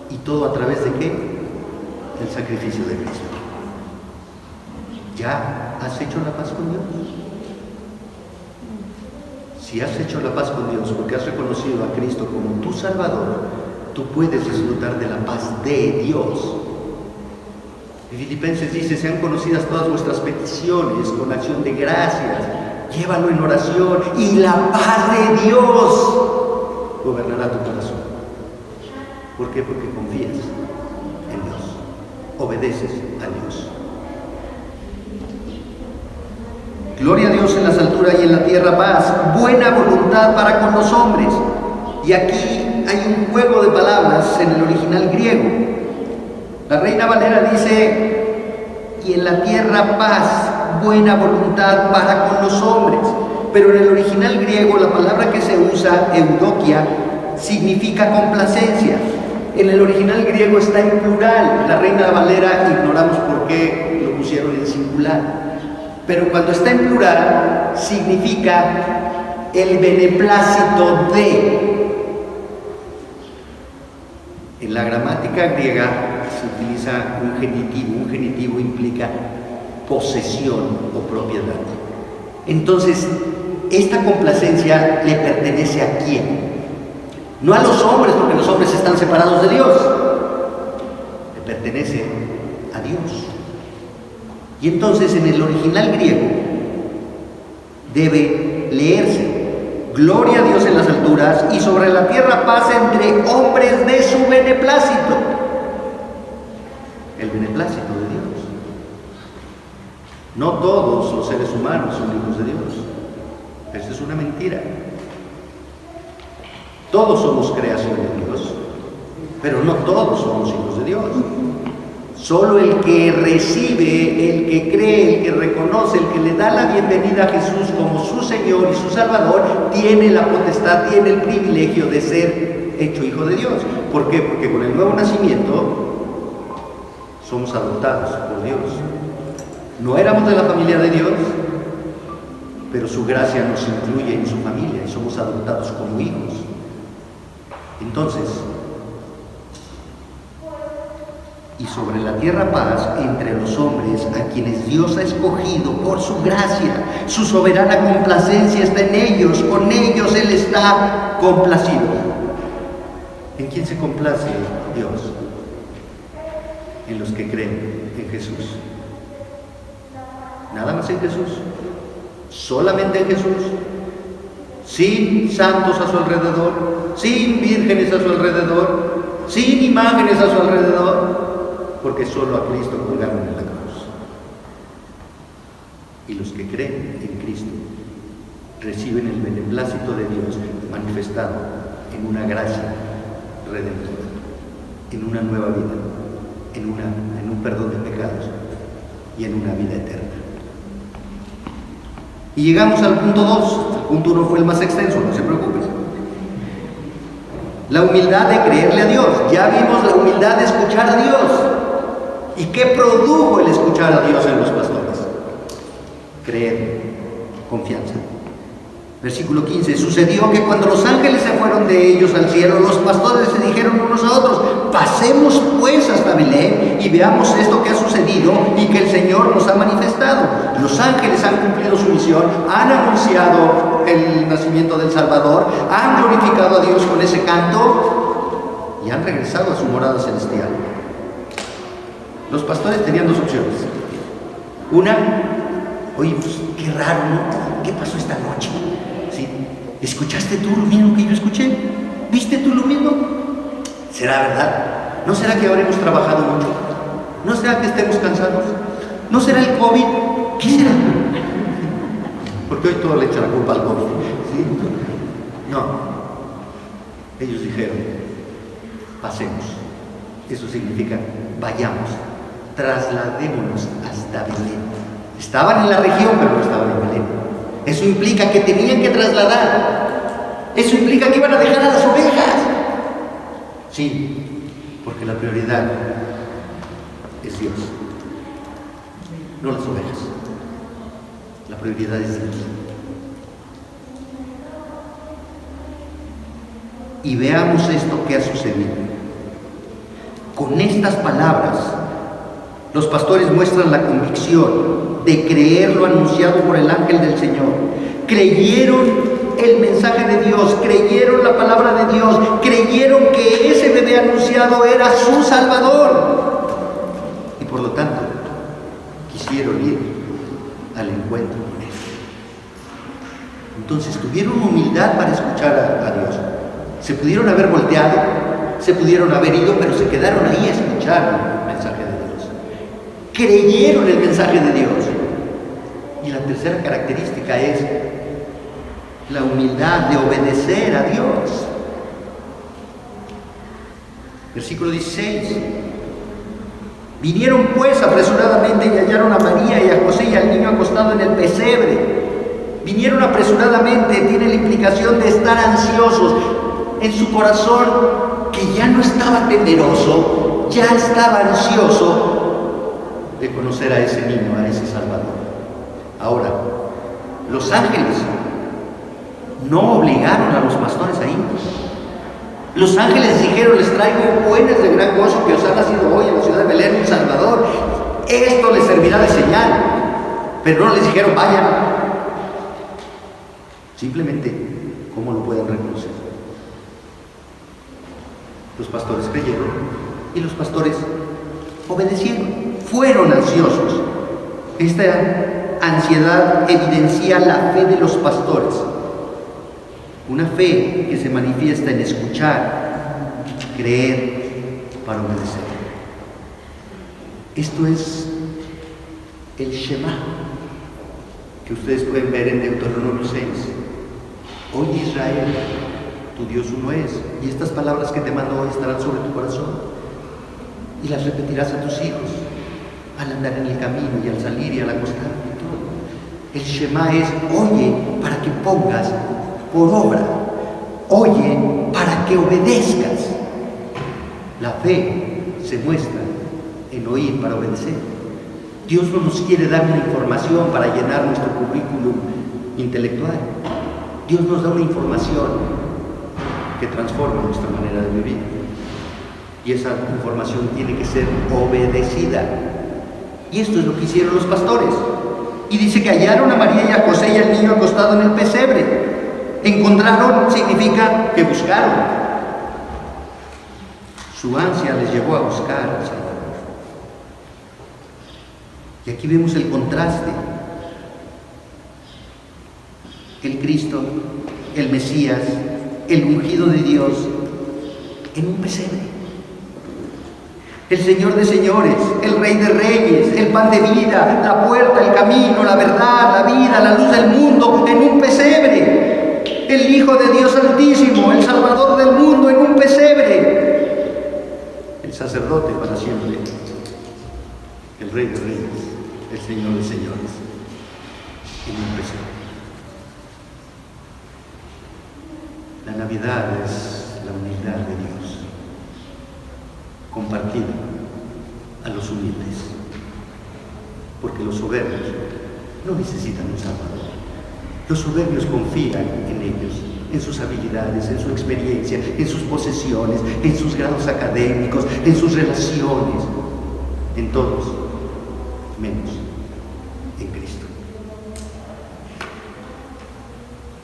¿Y todo a través de qué? El sacrificio de Cristo. ¿Ya has hecho la paz con Dios? Si has hecho la paz con Dios porque has reconocido a Cristo como tu Salvador, tú puedes disfrutar de la paz de Dios. En Filipenses dice: sean conocidas todas vuestras peticiones con acción de gracias, llévalo en oración y la paz de Dios gobernará tu corazón. ¿Por qué? Porque confías en Dios, obedeces a Dios. Gloria a Dios en las alturas y en la tierra paz, buena voluntad para con los hombres. Y aquí hay un juego de palabras en el original griego. La Reina Valera dice: y en la tierra paz, buena voluntad para con los hombres. Pero en el original griego la palabra que se usa, eudokia, significa complacencia. En el original griego está en plural. La Reina Valera ignoramos por qué lo pusieron en singular. Pero cuando está en plural significa el beneplácito de. En la gramática griega se utiliza un genitivo. Un genitivo implica posesión o propiedad. Entonces, esta complacencia le pertenece ¿a quién? No a los hombres, porque los hombres están separados de Dios. Le pertenece a Dios. Y entonces en el original griego debe leerse: gloria a Dios en las alturas y sobre la tierra paz entre hombres de su beneplácito. El beneplácito de Dios. No todos los seres humanos son hijos de Dios. Esa es una mentira. Todos somos creación de Dios, pero no todos somos hijos de Dios. Solo el que recibe, el que cree, el que reconoce, el que le da la bienvenida a Jesús como su Señor y su Salvador, tiene la potestad, tiene el privilegio de ser hecho hijo de Dios. ¿Por qué? Porque con el nuevo nacimiento somos adoptados por Dios. No éramos de la familia de Dios, pero su gracia nos incluye en su familia y somos adoptados como hijos. Entonces, y sobre la tierra paz entre los hombres a quienes Dios ha escogido por su gracia. Su soberana complacencia está en ellos, con ellos Él está complacido. ¿En quién se complace Dios? En los que creen en Jesús. nada más en Jesús, solamente en Jesús, sin santos a su alrededor, sin vírgenes a su alrededor, sin imágenes a su alrededor, porque solo a Cristo colgaron en la cruz. Y los que creen en Cristo reciben el beneplácito de Dios manifestado en una gracia redentora, en una nueva vida, en un perdón de pecados y en una vida eterna. Y llegamos al punto 2. El punto 1 fue el más extenso, no se preocupen. La humildad de creerle a Dios. Ya vimos la humildad de escuchar a Dios. ¿Y qué produjo el escuchar a Dios en los pastores? Creer, confianza. Versículo 15. Sucedió que cuando los ángeles se fueron de ellos al cielo, los pastores se dijeron unos a otros: pasemos pues hasta Belén y veamos esto que ha sucedido y que el Señor nos ha manifestado. Los ángeles han cumplido su misión, han anunciado el nacimiento del Salvador, han glorificado a Dios con ese canto y han regresado a su morada celestial. Los pastores tenían dos opciones. Una: oye, pues qué raro, ¿no? ¿Qué pasó esta noche? ¿Sí? ¿Escuchaste tú lo mismo que yo escuché? ¿Viste tú lo mismo? ¿Será verdad? ¿No será que habremos trabajado mucho? ¿No será que estemos cansados? ¿No será el COVID? ¿Qué será? Porque hoy todo le echa la culpa al COVID, ¿sí? No. Ellos dijeron: pasemos. Eso significa vayamos, trasladémonos hasta Belén. Estaban en la región, pero no estaban en Belén. Eso implica que tenían que trasladar. Eso implica que iban a dejar a las ovejas. Sí, porque la prioridad es Dios, no las ovejas. La prioridad es Dios. Y veamos esto que ha sucedido. Con estas palabras, los pastores muestran la convicción de creer lo anunciado por el ángel del Señor. Creyeron el mensaje de Dios, creyeron la palabra de Dios, creyeron que ese bebé anunciado era su Salvador. Y por lo tanto, quisieron ir al encuentro con Él. Entonces tuvieron humildad para escuchar a Dios. Se pudieron haber volteado, se pudieron haber ido, pero se quedaron ahí a escuchar el mensaje de Dios. Creyeron el mensaje de Dios. Y la tercera característica es la humildad de obedecer a Dios. Versículo 16. Vinieron pues apresuradamente y hallaron a María y a José y al niño acostado en el pesebre. Vinieron apresuradamente, tiene la implicación de estar ansiosos. En su corazón, que ya no estaba temeroso, ya estaba ansioso de conocer a ese niño, a ese Salvador. Ahora, los ángeles no obligaron a los pastores a ir. Los ángeles dijeron: les traigo buenas de gran gozo que os ha nacido hoy en la ciudad de Belén un Salvador. Esto les servirá de señal. Pero no les dijeron: vayan. Simplemente, ¿cómo lo pueden reconocer? Los pastores creyeron y los pastores obedecieron. Fueron ansiosos. Esta ansiedad evidencia la fe de los pastores. Una fe que se manifiesta en escuchar, creer para obedecer. Esto es el Shema, que ustedes pueden ver en Deuteronomio 6. Oye Israel, tu Dios uno es, y estas palabras que te mando hoy estarán sobre tu corazón, y las repetirás a tus hijos, al andar en el camino, y al salir, y al acostarte, y todo. El Shema es: oye para que pongas por obra, oye para que obedezcas. La fe se muestra en oír para obedecer. Dios no nos quiere dar una información para llenar nuestro currículum intelectual. Dios nos da una información que transforma nuestra manera de vivir. Y esa información tiene que ser obedecida. Y esto es lo que hicieron los pastores. Y dice que hallaron a María y a José y al niño acostado en el pesebre. Encontraron significa que buscaron. Su ansia les llevó a buscar al Salvador. Y aquí vemos el contraste el Cristo, el Mesías, el ungido de Dios, en un pesebre. El Señor de señores, el Rey de reyes, el pan de vida, la puerta, el camino, la verdad, la vida, la luz del mundo, en un pesebre. El Hijo de Dios Altísimo, el Salvador del mundo, en un pesebre. El sacerdote para siempre, el Rey de reyes, el Señor de señores, en un pesebre. La Navidad es la unidad de Dios, compartida a los humildes, porque los soberbios no necesitan un Salvador. Los soberbios confían en ellos, en sus habilidades, en su experiencia, en sus posesiones, en sus grados académicos, en sus relaciones, en todos, menos en Cristo.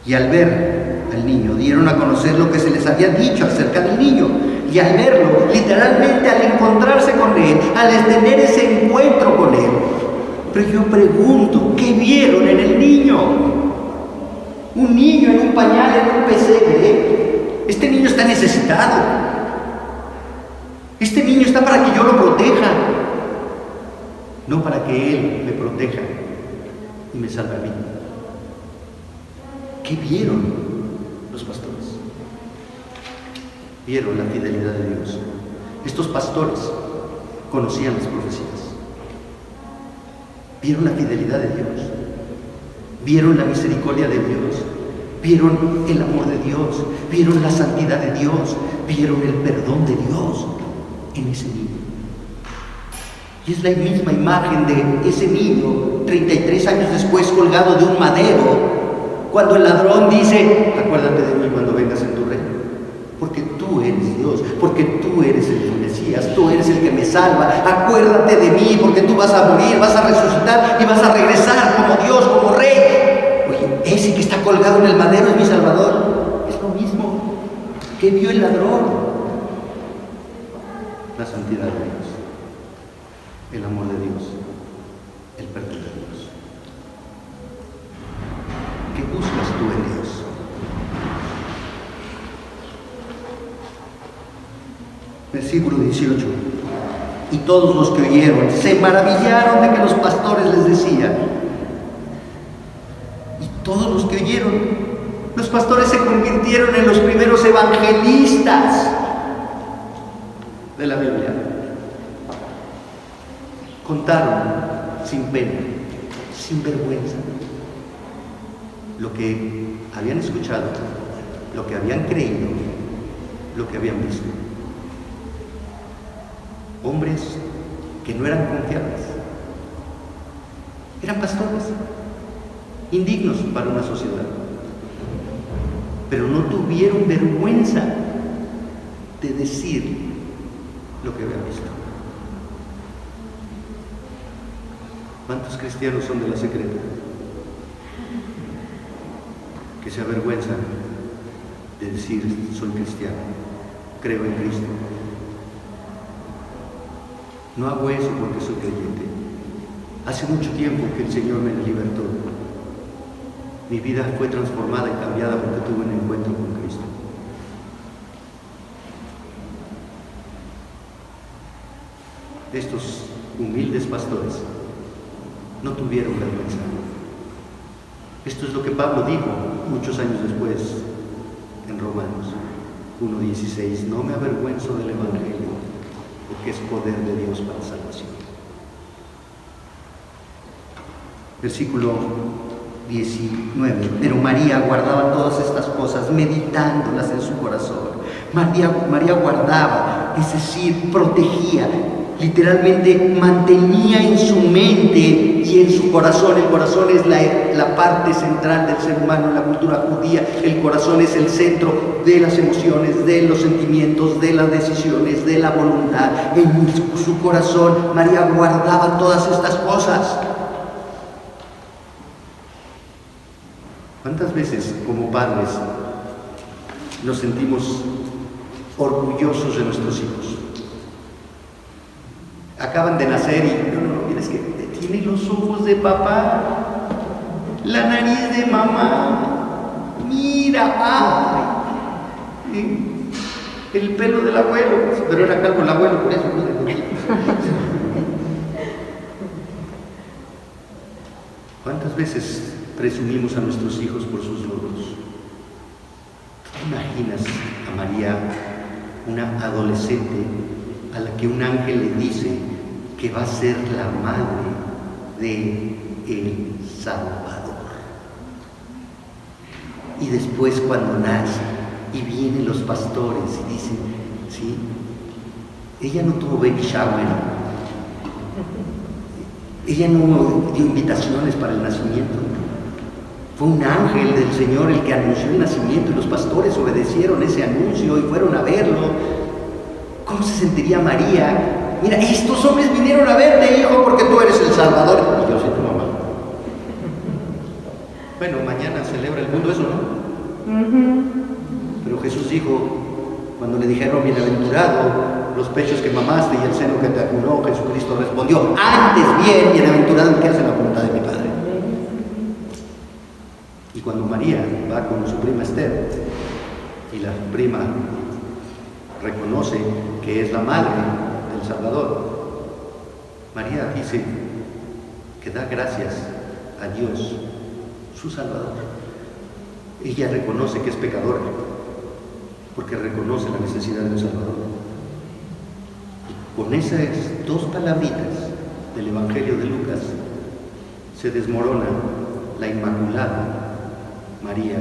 Y al ver al niño, dieron a conocer lo que se les había dicho acerca del niño. Y al verlo, literalmente al encontrarse con él, al tener ese encuentro con él. Pero yo pregunto, ¿qué vieron en el niño? Un niño en un pañal, en un pesebre. Este niño está necesitado. Este niño está para que yo lo proteja, no para que él me proteja y me salve a mí. ¿Qué vieron los pastores? Vieron la fidelidad de Dios. Estos pastores conocían las profecías. Vieron la fidelidad de Dios. Vieron la misericordia de Dios. Vieron el amor de Dios. Vieron la santidad de Dios. Vieron el perdón de Dios en ese niño. Y es la misma imagen de ese niño 33 años después colgado de un madero, cuando el ladrón dice: acuérdate de mí cuando vengas en tu reino, porque tú eres Dios, porque tú eres el Mesías, tú eres el que me salva. Acuérdate de mí, porque tú vas a morir, vas a resucitar y vas a regresar como Dios, como Rey. Oye, ese que está colgado en el madero es mi Salvador. Es lo mismo que vio el ladrón: la santidad de Dios, el amor de Dios, el perdón de Dios. ¿Qué buscas tú en Dios? Versículo 18. Y todos los que oyeron se maravillaron de que los pastores les decían. Y todos los que oyeron, los pastores se convirtieron en los primeros evangelistas de la Biblia. Contaron sin pena, sin vergüenza, lo que habían escuchado, lo que habían creído, lo que habían visto. Hombres que no eran confiables, eran pastores, indignos para una sociedad, pero no tuvieron vergüenza de decir lo que habían visto. ¿Cuántos cristianos son de la secreta que se avergüenzan de decir: soy cristiano, creo en Cristo? No hago eso porque soy creyente. Hace mucho tiempo que el Señor me libertó. Mi vida fue transformada y cambiada porque tuve un encuentro con Cristo. Estos humildes pastores no tuvieron vergüenza. Esto es lo que Pablo dijo muchos años después en Romanos 1:16: no me avergüenzo del Evangelio, porque es poder de Dios para salvación. Versículo 19. Pero María guardaba todas estas cosas, meditándolas en su corazón. María guardaba, es decir, protegía, literalmente mantenía en su mente y en su corazón. El corazón es la parte central del ser humano en la cultura judía. El corazón es el centro de las emociones, de los sentimientos, de las decisiones, de la voluntad. En su corazón María guardaba todas estas cosas. ¿Cuántas veces como padres nos sentimos orgullosos de nuestros hijos? Acaban de nacer y no, mira, es que tiene los ojos de papá, la nariz de mamá, mira, ay, el pelo del abuelo, pero era calvo el abuelo, por eso no le conté. ¿Cuántas veces presumimos a nuestros hijos por sus logros? ¿Te imaginas a María, una adolescente, a la que un ángel le dice que va a ser la madre de el Salvador? Y después, cuando nace y vienen los pastores y dicen, ¿sí? Ella no tuvo baby shower, ella no dio invitaciones para el nacimiento. Fue un ángel del Señor el que anunció el nacimiento y los pastores obedecieron ese anuncio y fueron a verlo. ¿Cómo se sentiría María? Mira, estos hombres vinieron a verte, hijo, porque tú eres el Salvador. Y yo soy tu mamá. Bueno, mañana celebra el mundo eso, ¿no? Pero Jesús dijo, cuando le dijeron, bienaventurado los pechos que mamaste y el seno que te acunó, Jesucristo respondió, antes bien, bienaventurado el que hace la voluntad de mi Padre. Y cuando María va con su prima Esther, y la prima reconoce que es la madre del Salvador, María dice que da gracias a Dios, su Salvador. Ella reconoce que es pecadora, porque reconoce la necesidad de un Salvador. Y con esas dos palabritas del Evangelio de Lucas se desmorona la Inmaculada María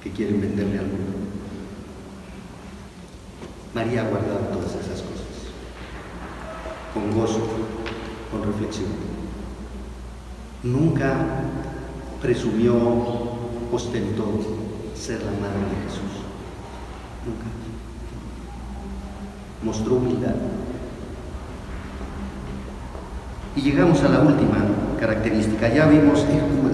que quieren venderle al mundo. María ha guardado todas esas cosas con gozo, con reflexión. Nunca presumió, ostentó ser la madre de Jesús. Nunca. Mostró humildad. Y llegamos a la última característica. Ya vimos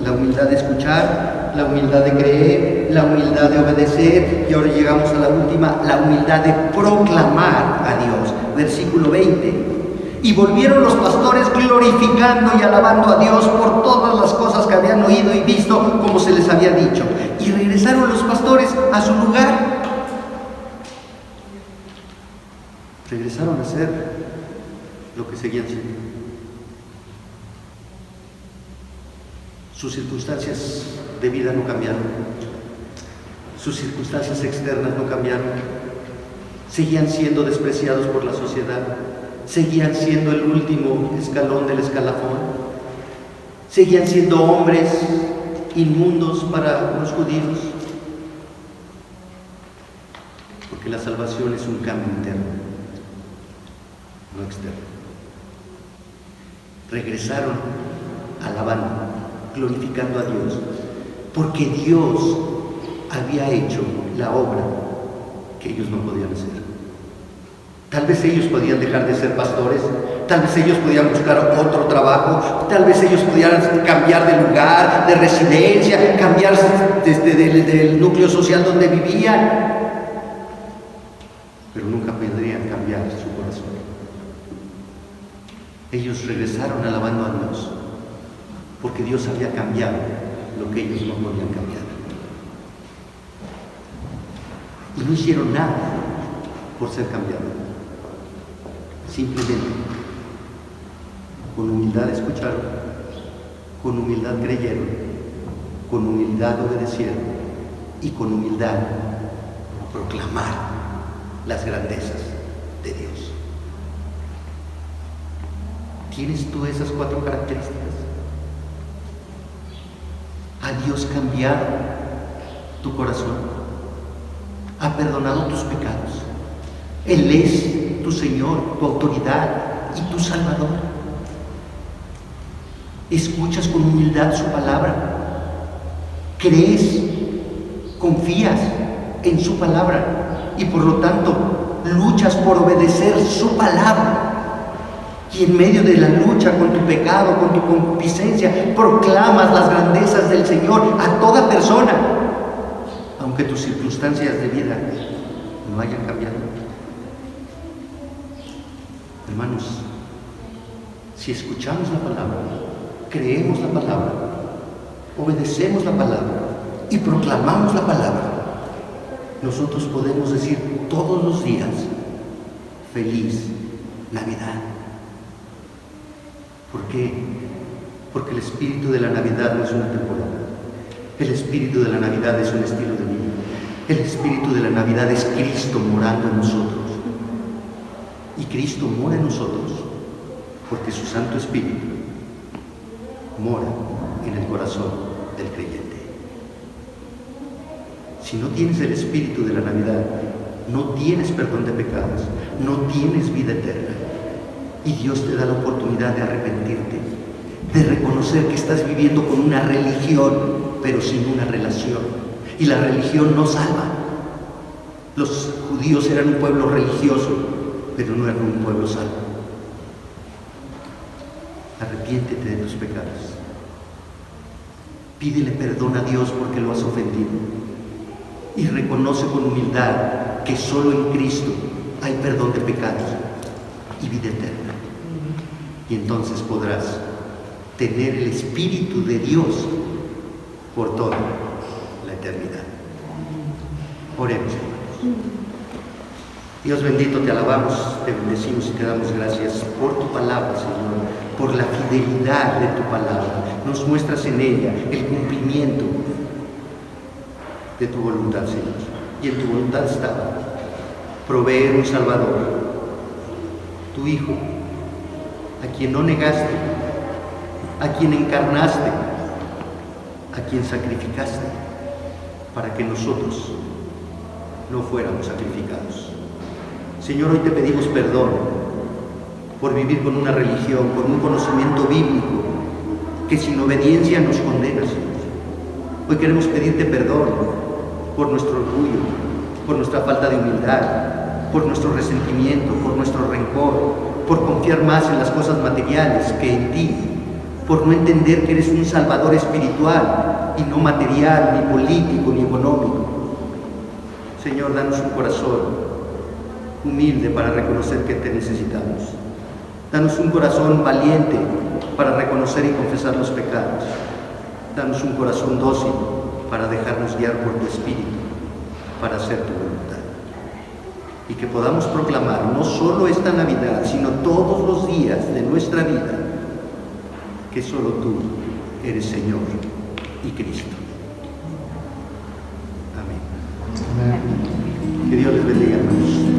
la humildad de escuchar, la humildad de creer, la humildad de obedecer, y ahora llegamos a la última, la humildad de proclamar a Dios. Versículo 20. Y volvieron los pastores glorificando y alabando a Dios por todas las cosas que habían oído y visto, como se les había dicho. Y regresaron los pastores a su lugar. Regresaron a hacer lo que seguían siendo. Sus circunstancias de vida no cambiaron. Sus circunstancias externas no cambiaron. Seguían siendo despreciados por la sociedad. Seguían siendo el último escalón del escalafón. Seguían siendo hombres inmundos para los judíos. Porque la salvación es un cambio interno, no externo. Regresaron alabando, glorificando a Dios, porque Dios había hecho la obra que ellos no podían hacer. Tal vez ellos podían dejar de ser pastores, tal vez ellos podían buscar otro trabajo, tal vez ellos pudieran cambiar de lugar, de residencia, cambiar del núcleo social donde vivían, pero nunca podrían cambiar su corazón. Ellos regresaron alabando a Dios, porque Dios había cambiado lo que ellos no podían cambiar. Y no hicieron nada por ser cambiados. Simplemente, con humildad escucharon, con humildad creyeron, con humildad obedecieron y con humildad proclamaron las grandezas de Dios. ¿Tienes tú esas 4 características? ¿Ha Dios cambiado tu corazón? ¿Ha perdonado tus pecados? Él es tu Señor, tu autoridad y tu Salvador. ¿Escuchas con humildad su palabra? ¿Crees? ¿Confías en su palabra? Y por lo tanto, luchas por obedecer su palabra. Y en medio de la lucha con tu pecado, con tu concupiscencia, proclamas las grandezas del Señor a toda persona, aunque tus circunstancias de vida no hayan cambiado. Hermanos, si escuchamos la palabra, creemos la palabra, obedecemos la palabra, y proclamamos la palabra, nosotros podemos decir todos los días, feliz Navidad. ¿Por qué? Porque el espíritu de la Navidad no es una temporada. El espíritu de la Navidad es un estilo de vida. El espíritu de la Navidad es Cristo morando en nosotros. Y Cristo mora en nosotros porque su Santo Espíritu mora en el corazón del creyente. Si no tienes el espíritu de la Navidad, no tienes perdón de pecados, no tienes vida eterna. Y Dios te da la oportunidad de arrepentirte, de reconocer que estás viviendo con una religión, pero sin una relación. Y la religión no salva. Los judíos eran un pueblo religioso, pero no eran un pueblo salvo. Arrepiéntete de tus pecados. Pídele perdón a Dios porque lo has ofendido. Y reconoce con humildad que solo en Cristo hay perdón de pecados y vida eterna. Y entonces podrás tener el Espíritu de Dios por toda la eternidad. Oremos, hermanos. Dios bendito, te alabamos, te bendecimos y te damos gracias por tu palabra, Señor, por la fidelidad de tu palabra. Nos muestras en ella el cumplimiento de tu voluntad, Señor. Y en tu voluntad estaba proveer un Salvador, tu Hijo, a quien no negaste, a quien encarnaste, a quien sacrificaste, para que nosotros no fuéramos sacrificados. Señor, hoy te pedimos perdón por vivir con una religión, con un conocimiento bíblico que sin obediencia nos condena, Señor. Hoy queremos pedirte perdón por nuestro orgullo, por nuestra falta de humildad, por nuestro resentimiento, por nuestro rencor, por confiar más en las cosas materiales que en ti, por no entender que eres un Salvador espiritual y no material, ni político, ni económico. Señor, danos un corazón humilde para reconocer que te necesitamos. Danos un corazón valiente para reconocer y confesar los pecados. Danos un corazón dócil para dejarnos guiar por tu Espíritu, para hacer tu voluntad. Y que podamos proclamar no solo esta Navidad, sino todos los días de nuestra vida, que solo tú eres Señor y Cristo. Amén. Que Dios les bendiga, hermanos.